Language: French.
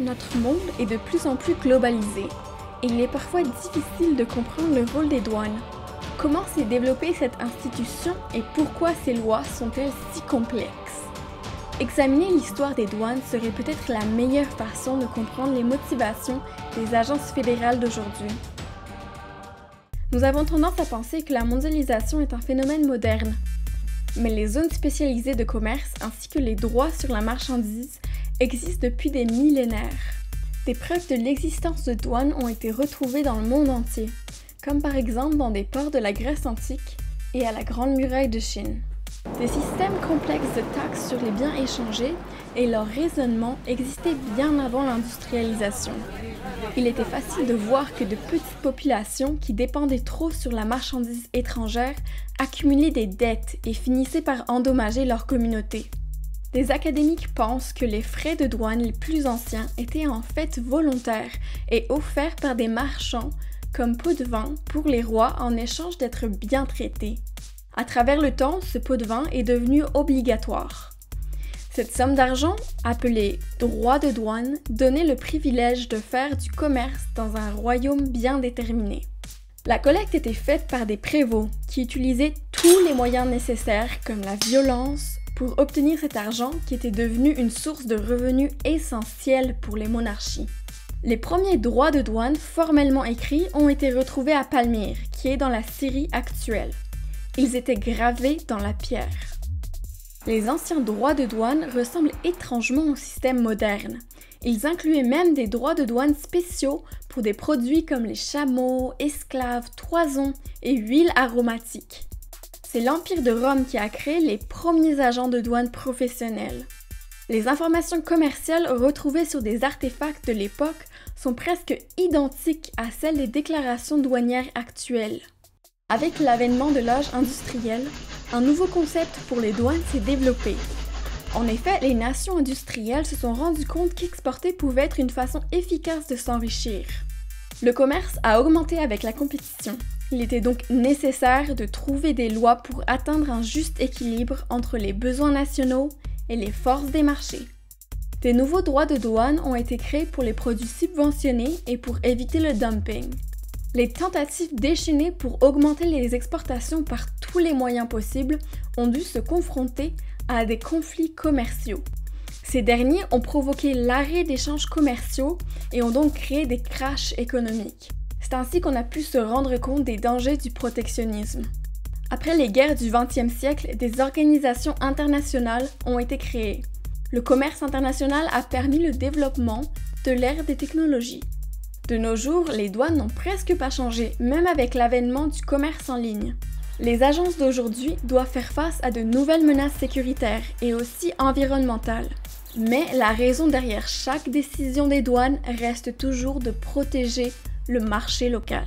Notre monde est de plus en plus globalisé et il est parfois difficile de comprendre le rôle des douanes. Comment s'est développée cette institution et pourquoi ces lois sont-elles si complexes? Examiner l'histoire des douanes serait peut-être la meilleure façon de comprendre les motivations des agences fédérales d'aujourd'hui. Nous avons tendance à penser que la mondialisation est un phénomène moderne, mais les zones spécialisées de commerce ainsi que les droits sur la marchandise existent depuis des millénaires. Des preuves de l'existence de douanes ont été retrouvées dans le monde entier, comme par exemple dans des ports de la Grèce antique et à la Grande Muraille de Chine. Des systèmes complexes de taxes sur les biens échangés et leur raisonnement existaient bien avant l'industrialisation. Il était facile de voir que de petites populations qui dépendaient trop sur la marchandise étrangère accumulaient des dettes et finissaient par endommager leur communauté. Des académiques pensent que les frais de douane les plus anciens étaient en fait volontaires et offerts par des marchands comme pot de vin pour les rois en échange d'être bien traités. À travers le temps, ce pot de vin est devenu obligatoire. Cette somme d'argent, appelée droit de douane, donnait le privilège de faire du commerce dans un royaume bien déterminé. La collecte était faite par des prévôts qui utilisaient tous les moyens nécessaires comme la violence pour obtenir cet argent qui était devenu une source de revenus essentielle pour les monarchies. Les premiers droits de douane formellement écrits ont été retrouvés à Palmyre, qui est dans la Syrie actuelle. Ils étaient gravés dans la pierre. Les anciens droits de douane ressemblent étrangement au système moderne. Ils incluaient même des droits de douane spéciaux pour des produits comme les chameaux, esclaves, toisons et huiles aromatiques. C'est l'Empire de Rome qui a créé les premiers agents de douane professionnels. Les informations commerciales retrouvées sur des artefacts de l'époque sont presque identiques à celles des déclarations douanières actuelles. Avec l'avènement de l'âge industriel, un nouveau concept pour les douanes s'est développé. En effet, les nations industrielles se sont rendues compte qu'exporter pouvait être une façon efficace de s'enrichir. Le commerce a augmenté avec la compétition. Il était donc nécessaire de trouver des lois pour atteindre un juste équilibre entre les besoins nationaux et les forces des marchés. Des nouveaux droits de douane ont été créés pour les produits subventionnés et pour éviter le dumping. Les tentatives déchaînées pour augmenter les exportations par tous les moyens possibles ont dû se confronter à des conflits commerciaux. Ces derniers ont provoqué l'arrêt d'échanges commerciaux et ont donc créé des crashs économiques. C'est ainsi qu'on a pu se rendre compte des dangers du protectionnisme. Après les guerres du XXe siècle, des organisations internationales ont été créées. Le commerce international a permis le développement de l'ère des technologies. De nos jours, les douanes n'ont presque pas changé, même avec l'avènement du commerce en ligne. Les agences d'aujourd'hui doivent faire face à de nouvelles menaces sécuritaires et aussi environnementales. Mais la raison derrière chaque décision des douanes reste toujours de protéger le marché local.